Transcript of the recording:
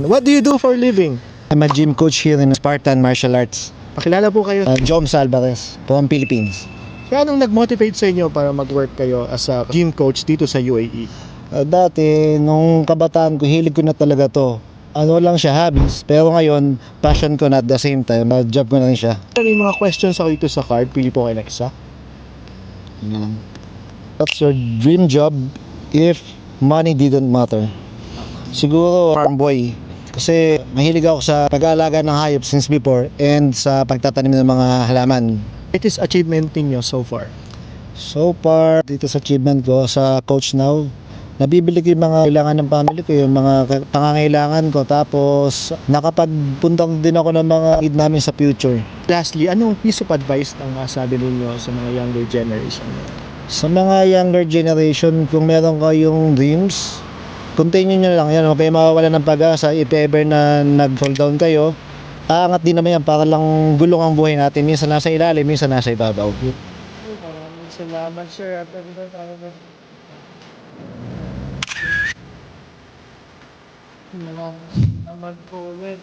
What do you do for a living? I'm a gym coach here in Spartan Martial Arts. Pakilala po kayo. Joms Alvarez from Philippines. Kaya anong nag-motivate sa inyo para mag-work kayo as a gym coach dito sa UAE? Dati, nung kabataan ko, hilig ko na talaga to. Ano lang siya, hobbies. Pero ngayon, passion ko na at the same time, job ko na rin siya. May mga questions ako dito sa card. Pili po kayo ng isa. What's your dream job if money didn't matter? Siguro, farm boy. Kasi mahilig ako sa pag-aalaga ng hayop since before and sa pagtatanim ng mga halaman. It is achievement ninyo so far. So far, dito sa achievement ko sa Coach Now, nabibili ko yung mga kailangan ng family ko, yung mga pangangailangan ko. Tapos, nakapagpuntang din ako ng mga need namin sa future. Lastly, anong piece of advice ang masabi ninyo sa mga younger generation? Sa mga younger generation, kung meron kayong dreams, continue nyo lang yan. Huwag kayo mawawala ng pag-asa. If ever na nag-fall down kayo, aangat din naman yan para lang gulong ang buhay natin. Minsan nasa ilalim, minsan nasa ibabaw. Maraming salamat, sir. Maraming salamat po ulit.